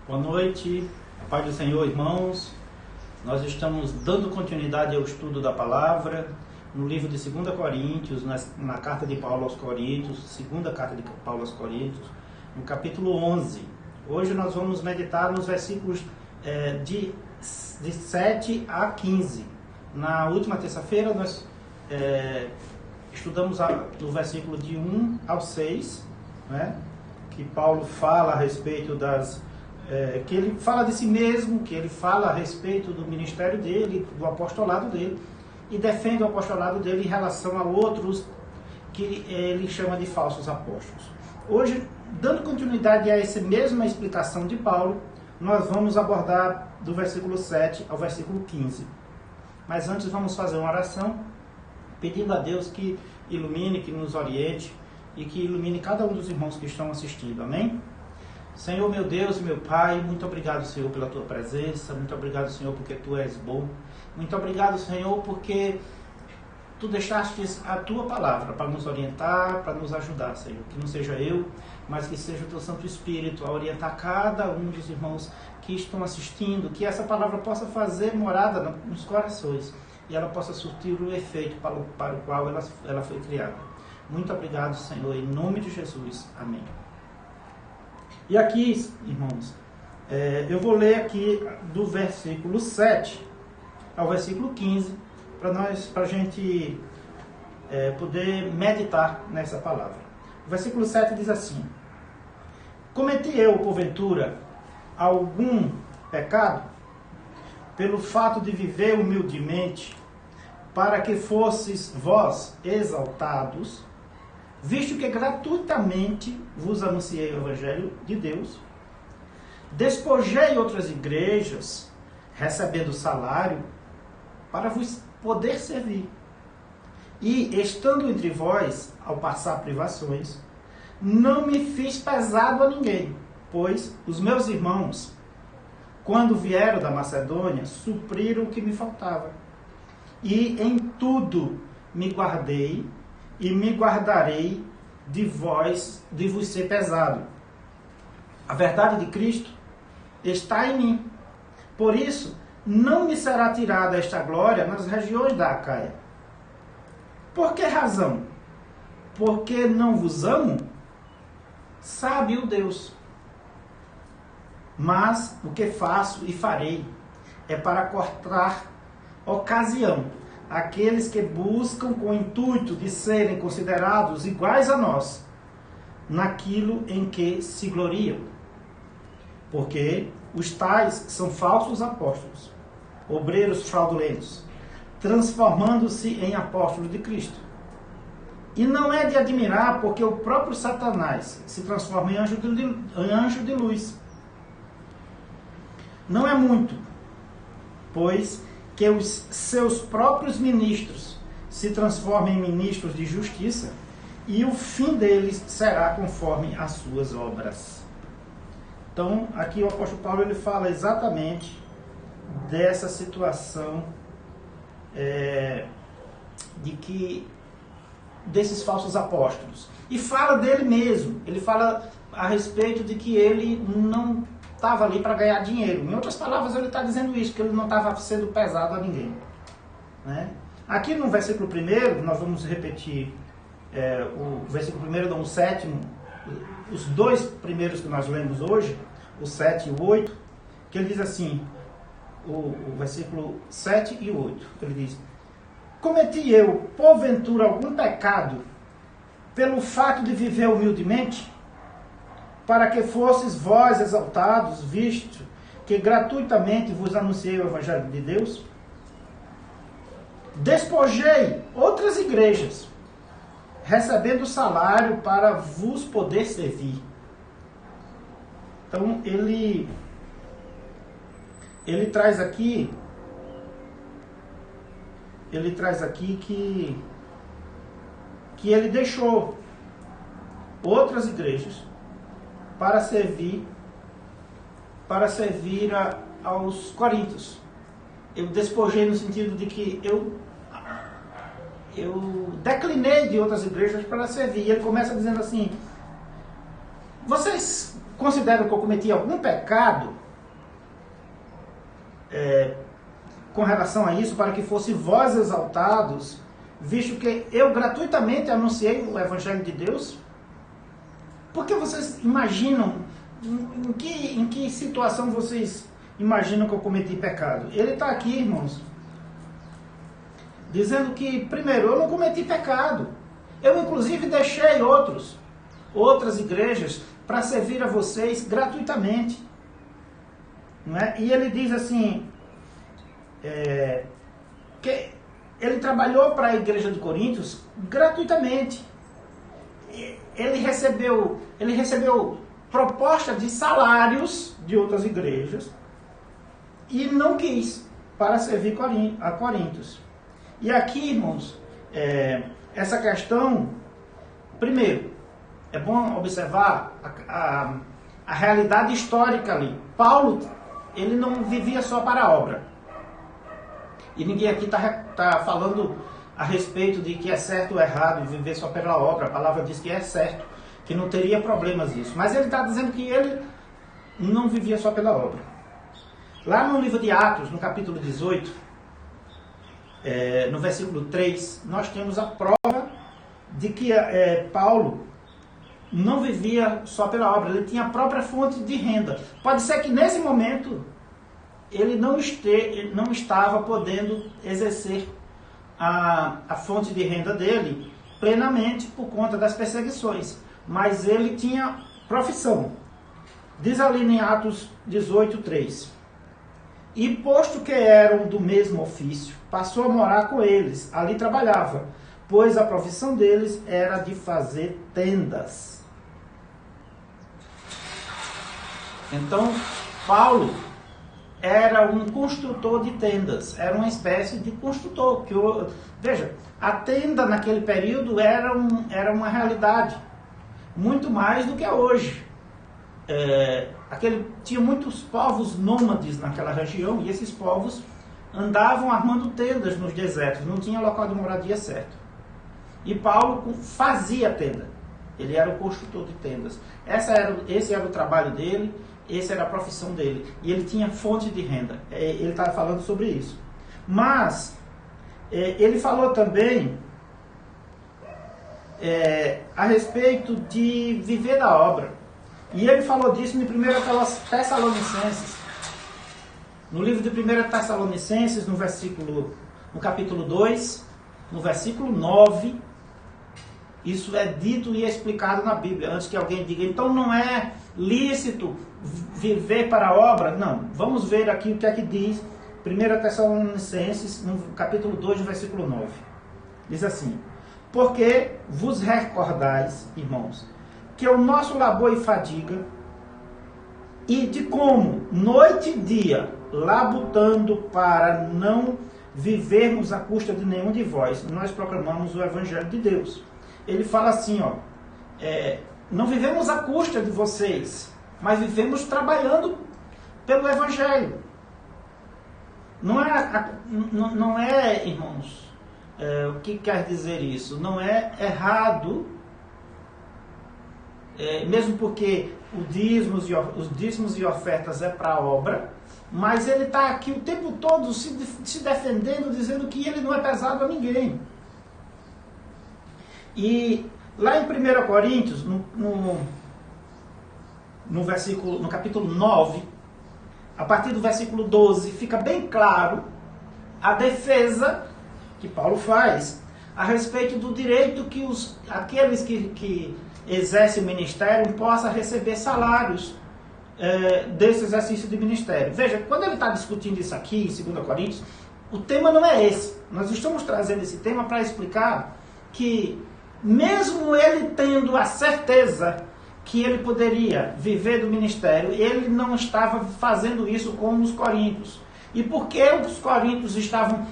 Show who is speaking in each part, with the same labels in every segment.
Speaker 1: Boa noite, a paz do Senhor, irmãos. Nós estamos dando continuidade ao estudo da palavra no livro de 2 Coríntios, na carta de Paulo aos Coríntios, segunda carta de Paulo aos Coríntios, no capítulo 11. Hoje nós vamos meditar nos versículos de 7 a 15. Na última terça-feira nós estudamos do versículo de 1 ao 6, né? Que Paulo fala a respeito que ele fala de si mesmo, que ele fala a respeito do ministério dele, do apostolado dele, e defende o apostolado dele em relação a outros que ele chama de falsos apóstolos. Hoje, dando continuidade a essa mesma explicação de Paulo, nós vamos abordar do versículo 7 ao versículo 15. Mas antes vamos fazer uma oração, pedindo a Deus que ilumine, que nos oriente e que ilumine cada um dos irmãos que estão assistindo. Amém? Senhor, meu Deus e meu Pai, muito obrigado, Senhor, pela Tua presença. Muito obrigado, Senhor, porque Tu és bom. Muito obrigado, Senhor, porque Tu deixaste a Tua palavra para nos orientar, para nos ajudar, Senhor. Que não seja eu, mas que seja o Teu Santo Espírito a orientar cada um dos irmãos que estão assistindo, que essa palavra possa fazer morada nos corações e ela possa surtir o efeito para o qual ela foi criada. Muito obrigado, Senhor, em nome de Jesus. Amém. E aqui, irmãos, eu vou ler aqui do versículo 7 ao versículo 15, para a gente poder meditar nessa palavra. O versículo 7 diz assim: cometi eu, porventura, algum pecado, pelo fato de viver humildemente, para que fosseis vós exaltados, visto que gratuitamente vos anunciei o Evangelho de Deus, despojei outras igrejas, recebendo salário, para vos poder servir. E, estando entre vós, ao passar privações, não me fiz pesado a ninguém, pois os meus irmãos, quando vieram da Macedônia, supriram o que me faltava. E em tudo me guardei, e me guardarei de vos ser pesado. A verdade de Cristo está em mim. Por isso, não me será tirada esta glória nas regiões da Acaia. Por que razão? Porque não vos amo? Sabe o Deus. Mas o que faço e farei é para cortar ocasião aqueles que buscam com o intuito de serem considerados iguais a nós, naquilo em que se gloriam. Porque os tais são falsos apóstolos, obreiros fraudulentos, transformando-se em apóstolos de Cristo. E não é de admirar, porque o próprio Satanás se transforma em anjo de luz. Não é muito, pois que os seus próprios ministros se transformem em ministros de justiça, e o fim deles será conforme as suas obras. Então, aqui o apóstolo Paulo ele fala exatamente dessa situação desses falsos apóstolos. E fala dele mesmo. Ele fala a respeito de que ele não estava ali para ganhar dinheiro. Em outras palavras, ele está dizendo isso, que ele não estava sendo pesado a ninguém. Né? Aqui no versículo 1, nós vamos repetir o versículo 1, não, o 7, os dois primeiros que nós lemos hoje, o 7 e o 8, que ele diz assim, o versículo 7 e 8, ele diz: cometi eu, porventura, algum pecado, pelo fato de viver humildemente, para que fosseis vós exaltados, visto que gratuitamente vos anunciei o Evangelho de Deus? Despojei outras igrejas, recebendo salário para vos poder servir. Então, ele traz aqui que ele deixou outras igrejas para servir aos coríntios. Eu despojei no sentido de que eu declinei de outras igrejas para servir. E ele começa dizendo assim: vocês consideram que eu cometi algum pecado com relação a isso, para que fosse vós exaltados, visto que eu gratuitamente anunciei o Evangelho de Deus? Por que vocês imaginam, em que situação vocês imaginam que eu cometi pecado? Ele está aqui, irmãos, dizendo que, primeiro, eu não cometi pecado. Eu, inclusive, deixei outras igrejas para servir a vocês gratuitamente. Não é? E ele diz assim, que ele trabalhou para a igreja de Coríntios gratuitamente. Ele recebeu proposta de salários de outras igrejas e não quis para servir a Coríntios. E aqui, irmãos, essa questão, primeiro, é bom observar a realidade histórica ali. Paulo, ele não vivia só para a obra. E ninguém aqui está falando a respeito de que é certo ou errado viver só pela obra. A palavra diz que é certo, que não teria problemas isso. Mas ele está dizendo que ele não vivia só pela obra. Lá no livro de Atos, no capítulo 18, no versículo 3, nós temos a prova de que Paulo não vivia só pela obra, ele tinha a própria fonte de renda. Pode ser que nesse momento ele não estava podendo exercer a fonte de renda dele plenamente por conta das perseguições, mas ele tinha profissão. Diz ali em Atos 18, 3: E posto que eram do mesmo ofício, passou a morar com eles, ali trabalhava, pois a profissão deles era de fazer tendas. Então, Paulo era um construtor de tendas, era uma espécie de construtor. Veja, a tenda naquele período era uma realidade, muito mais do que é hoje. Tinha muitos povos nômades naquela região, e esses povos andavam armando tendas nos desertos, não tinha local de moradia certo. E Paulo fazia tenda, ele era o construtor de tendas. Esse era o trabalho dele, essa era a profissão dele, e ele tinha fonte de renda. Ele está falando sobre isso. Mas ele falou também a respeito de viver da obra. E ele falou disso em 1 Tessalonicenses. No livro de 1 Tessalonicenses, no capítulo 2, no versículo 9, isso é dito e explicado na Bíblia, antes que alguém diga, então não é lícito viver para a obra? Não, vamos ver aqui o que é que diz 1 Tessalonicenses, no capítulo 2, no versículo 9. Diz assim: Porque vos recordais, irmãos, que o nosso labor e fadiga, e de como, noite e dia, labutando para não vivermos à custa de nenhum de vós, nós proclamamos o Evangelho de Deus. Ele fala assim, não vivemos à custa de vocês, mas vivemos trabalhando pelo Evangelho. Não é, irmãos, o que quer dizer isso? Não é errado, mesmo porque os dízimos e ofertas é para a obra, mas ele está aqui o tempo todo se defendendo, dizendo que ele não é pesado a ninguém. E lá em 1 Coríntios, no capítulo 9, a partir do versículo 12, fica bem claro a defesa que Paulo faz a respeito do direito que aqueles que exercem o ministério possam receber salários desse exercício de ministério. Veja, quando ele está discutindo isso aqui em 2 Coríntios, o tema não é esse. Nós estamos trazendo esse tema para explicar que, mesmo ele tendo a certeza que ele poderia viver do ministério, ele não estava fazendo isso como os coríntios. E por que os coríntios estavam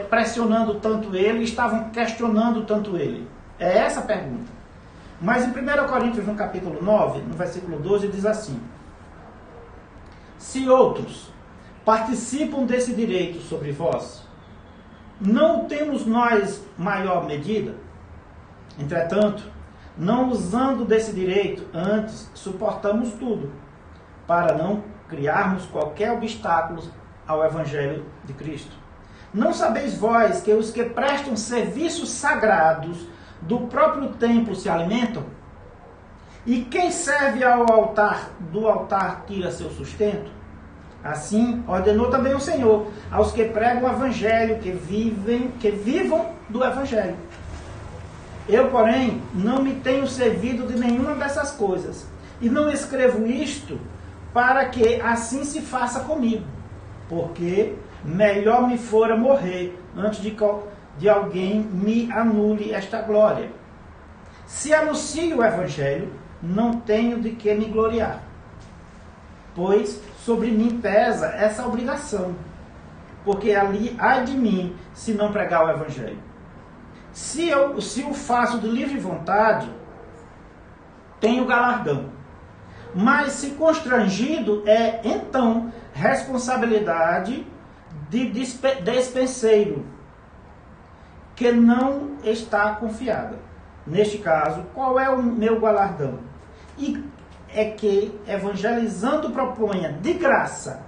Speaker 1: pressionando tanto ele, estavam questionando tanto ele? É essa a pergunta. Mas em 1 Coríntios, no capítulo 9, no versículo 12, diz assim: Se outros participam desse direito sobre vós, não temos nós maior medida? Entretanto, não usando desse direito, antes suportamos tudo, para não criarmos qualquer obstáculo ao Evangelho de Cristo. Não sabeis vós que os que prestam serviços sagrados do próprio templo se alimentam? E quem serve ao altar, do altar tira seu sustento? Assim ordenou também o Senhor aos que pregam o Evangelho, que vivam do Evangelho. Eu, porém, não me tenho servido de nenhuma dessas coisas, e não escrevo isto para que assim se faça comigo, porque melhor me fora morrer antes de alguém me anule esta glória. Se anuncio o Evangelho, não tenho de que me gloriar, pois sobre mim pesa essa obrigação, porque ali ai de mim se não pregar o Evangelho. Se o faço de livre vontade, tenho galardão. Mas se constrangido, é então responsabilidade de despenseiro, que não está confiada. Neste caso, qual é o meu galardão? E é que, evangelizando, proponha de graça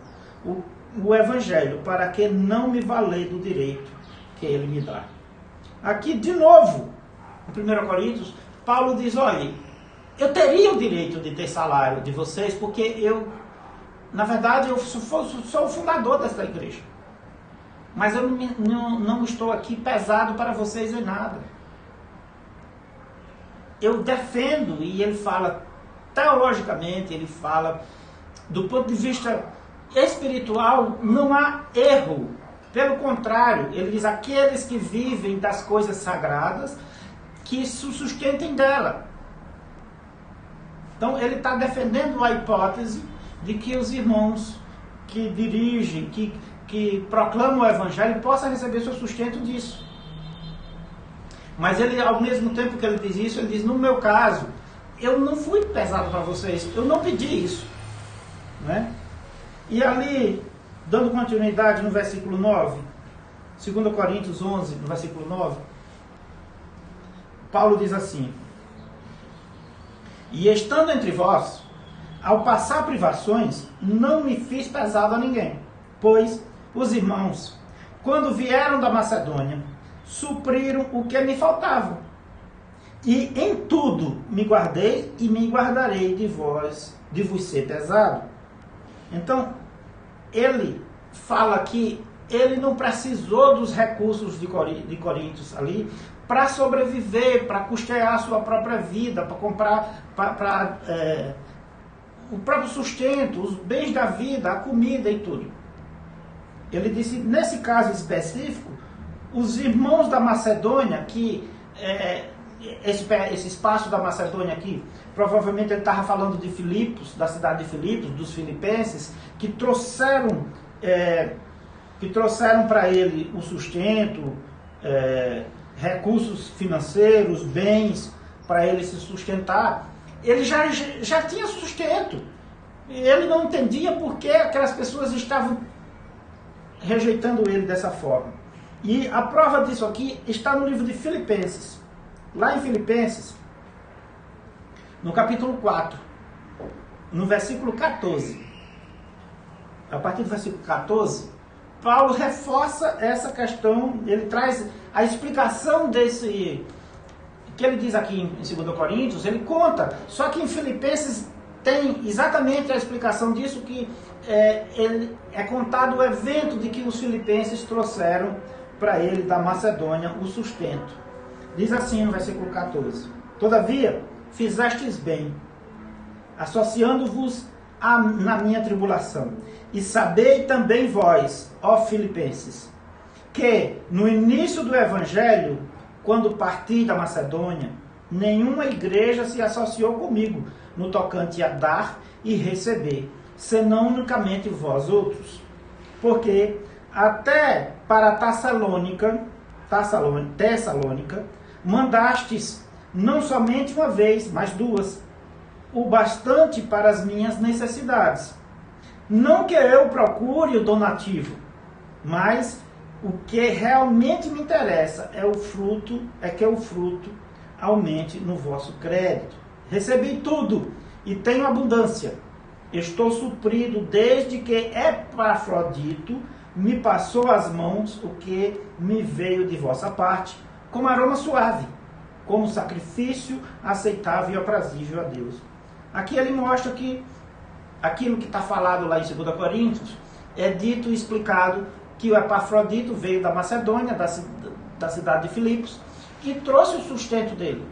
Speaker 1: o Evangelho, para que não me valer do direito que ele me dá. Aqui, de novo, em 1 Coríntios, Paulo diz, olha, eu teria o direito de ter salário de vocês, porque eu, na verdade, eu sou o fundador dessa igreja. Mas eu não estou aqui pesado para vocês em nada. Eu defendo, e ele fala teologicamente, ele fala do ponto de vista espiritual, não há erro. Pelo contrário, ele diz, aqueles que vivem das coisas sagradas, que se sustentem dela. Então, ele está defendendo a hipótese de que os irmãos que dirigem, que proclamam o Evangelho, possam receber seu sustento disso. Mas ele, ao mesmo tempo que ele diz isso, ele diz, no meu caso, eu não fui pesado para vocês, eu não pedi isso. Né? E ali, dando continuidade no versículo 9, 2 Coríntios 11, no versículo 9, Paulo diz assim, e estando entre vós, ao passar privações, não me fiz pesado a ninguém, pois os irmãos, quando vieram da Macedônia, supriram o que me faltava. E em tudo me guardei e me guardarei de vos ser pesado. Então, ele fala que ele não precisou dos recursos de Coríntios ali para sobreviver, para custear a sua própria vida, para comprar o próprio sustento, os bens da vida, a comida e tudo. Ele disse, nesse caso específico, os irmãos da Macedônia, que esse espaço da Macedônia aqui, provavelmente ele estava falando de Filipos, da cidade de Filipos, dos filipenses, que trouxeram para ele o sustento, recursos financeiros, bens, para ele se sustentar. Ele já tinha sustento. Ele não entendia por que aquelas pessoas estavam rejeitando ele dessa forma. E a prova disso aqui está no livro de Filipenses. Lá em Filipenses, no capítulo 4, no versículo 14. A partir do versículo 14, Paulo reforça essa questão, ele traz a explicação desse, que ele diz aqui em 2 Coríntios, ele conta, só que em Filipenses tem exatamente a explicação disso, que é contado o evento de que os filipenses trouxeram para ele da Macedônia o sustento. Diz assim no versículo 14, todavia fizestes bem, associando-vos na minha tribulação, e sabei também vós, ó filipenses, que no início do Evangelho, quando parti da Macedônia, nenhuma igreja se associou comigo no tocante a dar e receber, senão unicamente vós outros. Porque até para Tessalônica, mandastes não somente uma vez, mas duas, o bastante para as minhas necessidades. Não que eu procure o donativo, mas o que realmente me interessa é que o fruto aumente no vosso crédito. Recebi tudo e tenho abundância, Estou suprido desde que Epafrodito me passou às mãos o que me veio de vossa parte, como aroma suave, como sacrifício aceitável e aprazível a Deus. Aqui ele mostra que aquilo que está falado lá em 2 Coríntios é dito e explicado que o Epafrodito veio da Macedônia, da cidade de Filipos, e trouxe o sustento dele.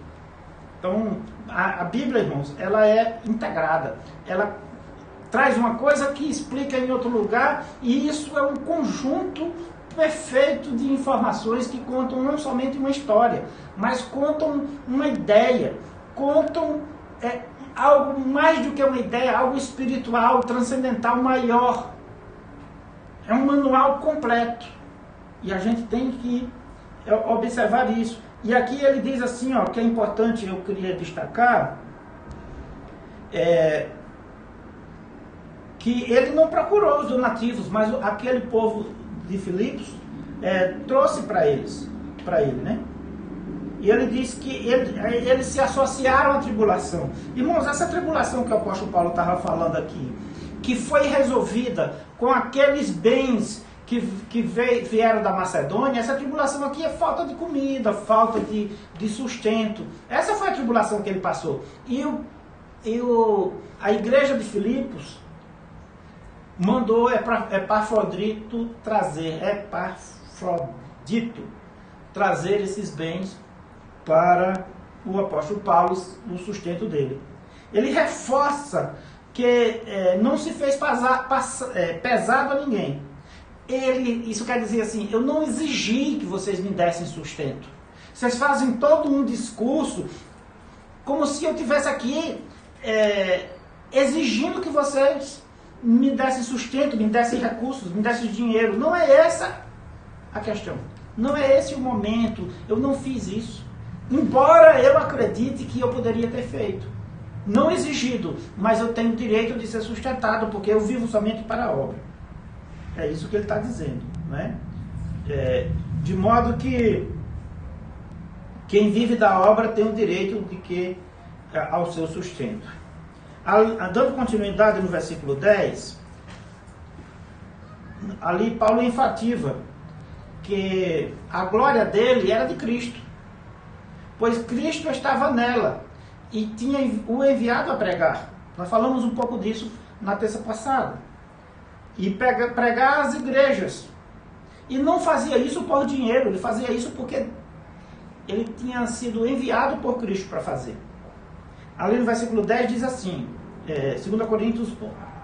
Speaker 1: Então, a Bíblia, irmãos, ela é integrada. Ela traz uma coisa que explica em outro lugar, e isso é um conjunto perfeito de informações que contam não somente uma história, mas contam uma ideia, contam algo mais do que uma ideia, algo espiritual, transcendental, maior. É um manual completo. E a gente tem que observar isso. E aqui ele diz assim, ó, que é importante, eu queria destacar, que ele não procurou os donativos, mas aquele povo de Filipos trouxe para ele, né? E ele diz que eles se associaram à tribulação. Irmãos, essa tribulação que o apóstolo Paulo estava falando aqui, que foi resolvida com aqueles bens que vieram da Macedônia, essa tribulação aqui é falta de comida, falta de sustento. Essa foi a tribulação que ele passou. E a igreja de Filipos mandou Epafrodito trazer esses bens para o apóstolo Paulo, no sustento dele. Ele reforça que não se fez pesado a ninguém. Isso quer dizer assim, eu não exigi que vocês me dessem sustento. Vocês fazem todo um discurso como se eu tivesse aqui exigindo que vocês me dessem sustento, me dessem recursos, me dessem dinheiro. Não é essa a questão. Não é esse o momento. Eu não fiz isso. Embora eu acredite que eu poderia ter feito. Não exigido, mas eu tenho o direito de ser sustentado, porque eu vivo somente para a obra. É isso que ele está dizendo, né? De modo que quem vive da obra tem o direito ao seu sustento. Dando continuidade no versículo 10, ali Paulo enfatiza que a glória dele era de Cristo, pois Cristo estava nela e tinha o enviado a pregar. Nós falamos um pouco disso na terça passada. E pregar às igrejas. E não fazia isso por dinheiro, ele fazia isso porque ele tinha sido enviado por Cristo para fazer. Ali no versículo 10 diz assim, 2 Coríntios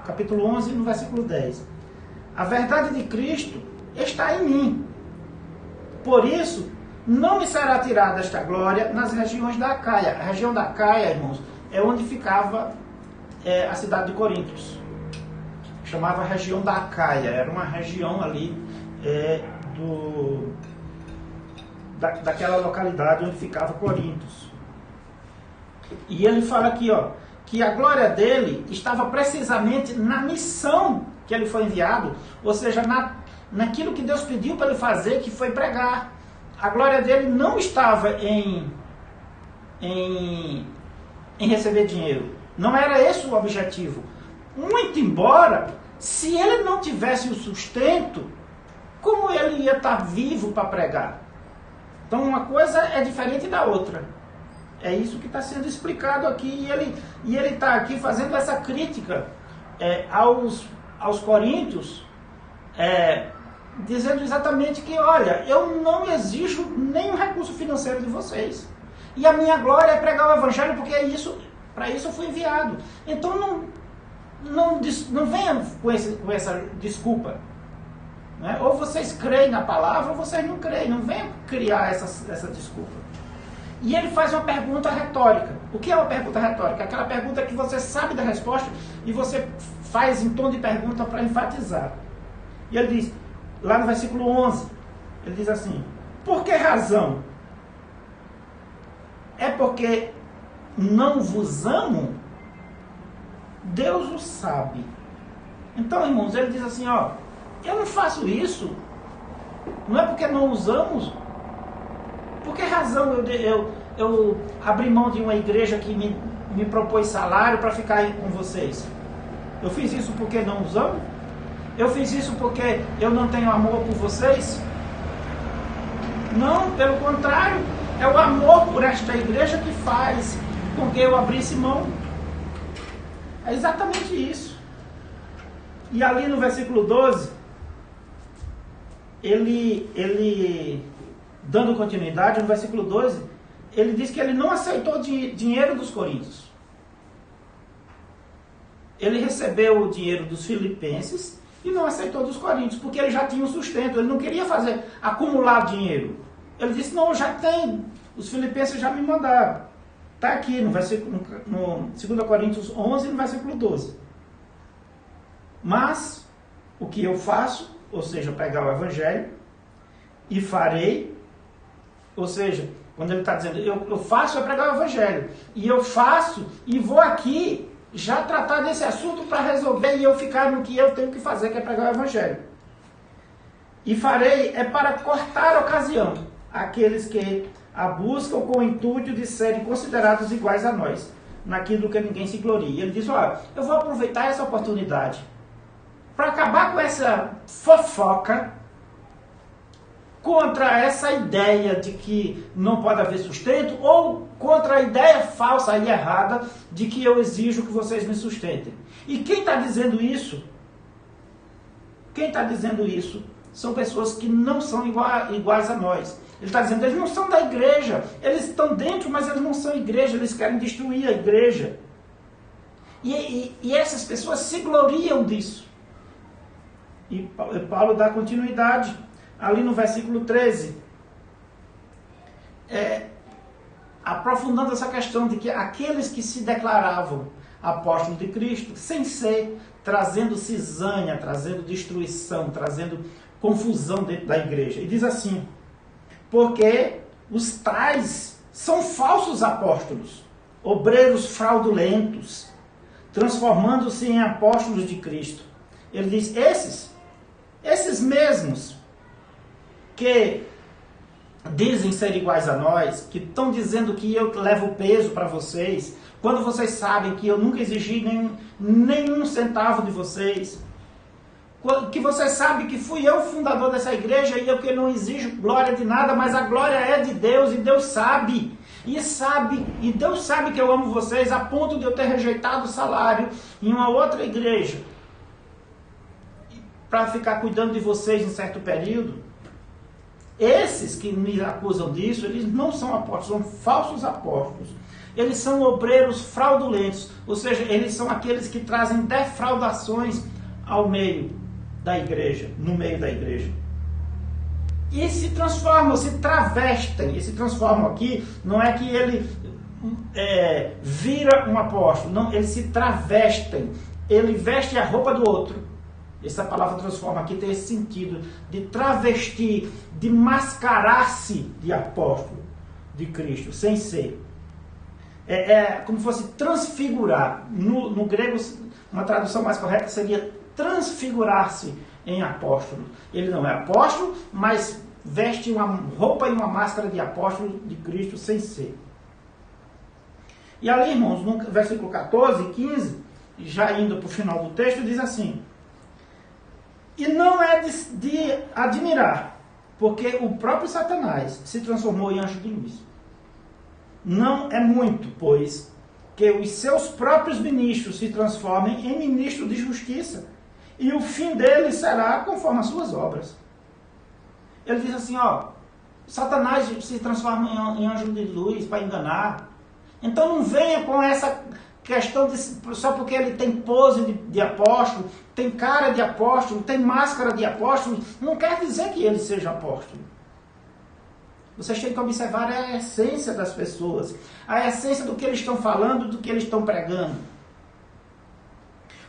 Speaker 1: capítulo 11, no versículo 10. A verdade de Cristo está em mim. Por isso, não me será tirada esta glória nas regiões da Acaia. A região da Acaia, irmãos, é onde ficava a cidade de Corintos. Chamava região da Acaia. Era uma região ali daquela localidade onde ficava Corintos. E ele fala aqui, ó, que a glória dele estava precisamente na missão que ele foi enviado, ou seja, naquilo que Deus pediu para ele fazer, que foi pregar. A glória dele não estava em receber dinheiro. Não era esse o objetivo. Muito embora, se ele não tivesse o sustento, como ele ia estar vivo para pregar? Então uma coisa é diferente da outra. É isso que está sendo explicado aqui. E ele está aqui fazendo essa crítica aos coríntios, dizendo exatamente que, olha, eu não exijo nenhum recurso financeiro de vocês. E a minha glória é pregar o evangelho, porque para isso eu fui enviado. Então não venham com essa desculpa. Né? Ou vocês creem na palavra, ou vocês não creem. Não venham criar essa desculpa. E ele faz uma pergunta retórica. O que é uma pergunta retórica? Aquela pergunta que você sabe da resposta e você faz em tom de pergunta para enfatizar. E ele diz, lá no versículo 11, ele diz assim, por que razão? É porque não vos amo? Deus o sabe. Então, irmãos, ele diz assim, ó, eu não faço isso, não é porque não os amo. Por que razão eu abri mão de uma igreja que me propôs salário para ficar aí com vocês? Eu fiz isso porque não os amo? Eu fiz isso porque eu não tenho amor por vocês? Não, pelo contrário, é o amor por esta igreja que faz com que eu abrisse mão. É exatamente isso. E ali no versículo 12, ele dando continuidade, no versículo 12, ele diz que ele não aceitou dinheiro dos coríntios. Ele recebeu o dinheiro dos filipenses e não aceitou dos coríntios, porque ele já tinha um sustento, ele não queria acumular dinheiro. Ele disse, não, já tem, os filipenses já me mandaram. Está aqui no 2 Coríntios 11, no versículo 12. Mas, o que eu faço, ou seja, pegar o evangelho, e farei, ou seja, quando ele está dizendo, eu faço é pregar o evangelho, e eu faço, e vou aqui, já tratar desse assunto para resolver, e eu ficar no que eu tenho que fazer, que é pregar o evangelho. E farei é para cortar a ocasião, aqueles que a buscam com o intuito de serem considerados iguais a nós, naquilo que ninguém se glorie. Ele diz, olha, eu vou aproveitar essa oportunidade para acabar com essa fofoca contra essa ideia de que não pode haver sustento, ou contra a ideia falsa e errada de que eu exijo que vocês me sustentem. E quem está dizendo isso? Quem está dizendo isso são pessoas que não são iguais a nós. Ele está dizendo, eles não são da igreja, eles estão dentro, mas eles não são igreja, eles querem destruir a igreja. E essas pessoas se gloriam disso. E Paulo dá continuidade, ali no versículo 13, aprofundando essa questão de que aqueles que se declaravam apóstolos de Cristo, sem ser, trazendo cisânia, trazendo destruição, trazendo confusão dentro da igreja. E diz assim, porque os tais são falsos apóstolos, obreiros fraudulentos, transformando-se em apóstolos de Cristo. Ele diz, esses mesmos que dizem ser iguais a nós, que estão dizendo que eu levo peso para vocês, quando vocês sabem que eu nunca exigi nenhum centavo de vocês, que vocês sabem que fui eu o fundador dessa igreja e eu que não exijo glória de nada, mas a glória é de Deus e Deus sabe. E Deus sabe que eu amo vocês a ponto de eu ter rejeitado o salário em uma outra igreja para ficar cuidando de vocês em certo período. Esses que me acusam disso, eles não são apóstolos, são falsos apóstolos. Eles são obreiros fraudulentos, ou seja, eles são aqueles que trazem defraudações ao meio da igreja, no meio da igreja. E se transformam, se travestem. E se transformam aqui, não é que ele vira um apóstolo, não, eles se travestem. Ele veste a roupa do outro. Essa palavra transforma aqui tem esse sentido de travestir, de mascarar-se de apóstolo de Cristo, sem ser. Como se fosse transfigurar. No grego, uma tradução mais correta seria transfigurar-se em apóstolo. Ele não é apóstolo, mas veste uma roupa e uma máscara de apóstolo de Cristo sem ser. E ali, irmãos, no versículo 14 e 15, já indo para o final do texto, diz assim: e não é de admirar, porque o próprio Satanás se transformou em anjo de luz. Não é muito, pois, que os seus próprios ministros se transformem em ministros de justiça, e o fim deles será conforme as suas obras. Ele diz assim, Satanás se transforma em anjo de luz para enganar. Então não venha com essa questão de só porque ele tem pose de apóstolo, tem cara de apóstolo, tem máscara de apóstolo, não quer dizer que ele seja apóstolo. Vocês têm que observar a essência das pessoas, a essência do que eles estão falando, do que eles estão pregando.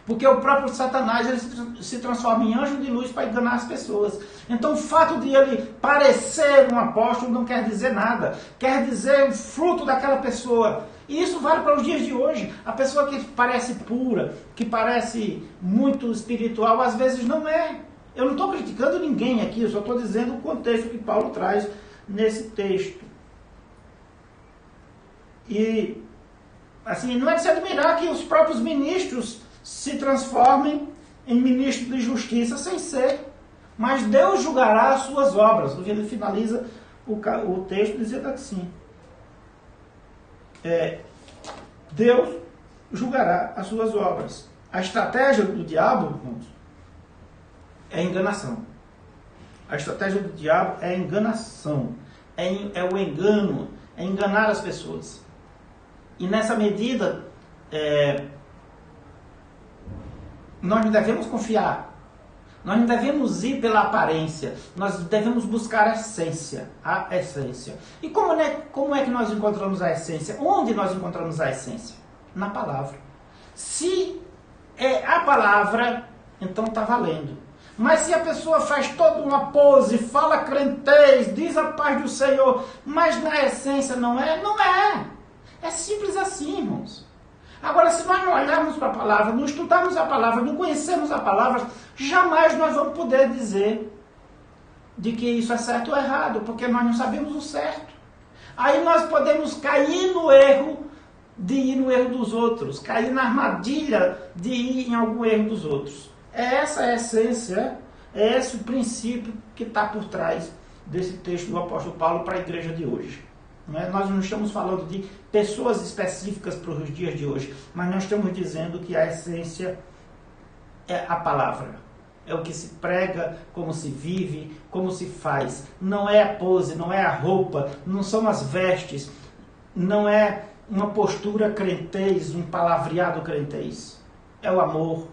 Speaker 1: Porque o próprio Satanás ele se transforma em anjo de luz para enganar as pessoas. Então o fato de ele parecer um apóstolo não quer dizer nada. Quer dizer o fruto daquela pessoa. E isso vale para os dias de hoje. A pessoa que parece pura, que parece muito espiritual, às vezes não é. Eu não estou criticando ninguém aqui, eu só estou dizendo o contexto que Paulo traz nesse texto. E assim, não é de se admirar que os próprios ministros se transformem em ministros de justiça sem ser. Mas Deus julgará as suas obras. Porque ele finaliza o texto dizendo assim. Deus julgará as suas obras. A estratégia do diabo, irmãos, é enganação. A estratégia do diabo é enganação. É o engano. É enganar as pessoas. E nessa medida, nós não devemos confiar. Nós não devemos ir pela aparência. Nós devemos buscar a essência. A essência. E como é que nós encontramos a essência? Onde nós encontramos a essência? Na palavra. Se é a palavra, então está valendo. Mas se a pessoa faz toda uma pose, fala crentez, diz a paz do Senhor, mas na essência não é? Não é. É simples assim, irmãos. Agora, se nós não olharmos para a palavra, não estudarmos a palavra, não conhecermos a palavra, jamais nós vamos poder dizer de que isso é certo ou errado, porque nós não sabemos o certo. Aí nós podemos cair no erro de ir no erro dos outros, cair na armadilha de ir em algum erro dos outros. Essa é a essência, é esse o princípio que está por trás desse texto do apóstolo Paulo para a igreja de hoje. Nós não estamos falando de pessoas específicas para os dias de hoje, mas nós estamos dizendo que a essência é a palavra. É o que se prega, como se vive, como se faz. Não é a pose, não é a roupa, não são as vestes, não é uma postura crentez, um palavreado crentez. É o amor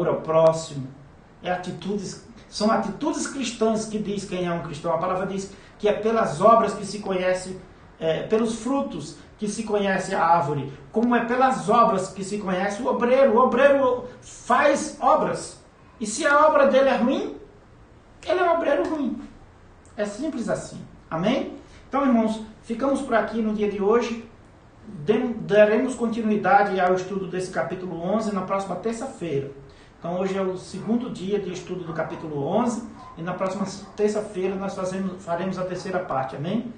Speaker 1: ao próximo, são atitudes cristãs que diz quem é um cristão. A palavra diz que é pelas obras que se conhece, pelos frutos que se conhece a árvore, como é pelas obras que se conhece o obreiro. O obreiro faz obras, e se a obra dele é ruim, ele é um obreiro ruim. É simples assim. Amém? Então, irmãos, ficamos por aqui no dia de hoje. Daremos continuidade ao estudo desse capítulo 11 na próxima terça-feira. Então hoje é o segundo dia de estudo do capítulo 11 e na próxima terça-feira nós faremos a terceira parte, amém?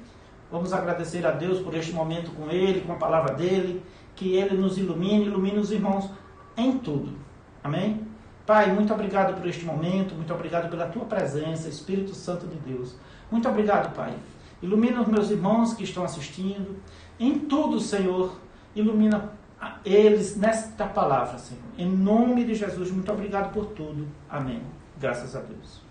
Speaker 1: Vamos agradecer a Deus por este momento com Ele, com a palavra dEle, que Ele nos ilumine os irmãos em tudo, amém? Pai, muito obrigado por este momento, muito obrigado pela Tua presença, Espírito Santo de Deus. Muito obrigado, Pai. Ilumina os meus irmãos que estão assistindo, em tudo, Senhor, ilumina eles nesta palavra, Senhor. Em nome de Jesus, muito obrigado por tudo. Amém. Graças a Deus.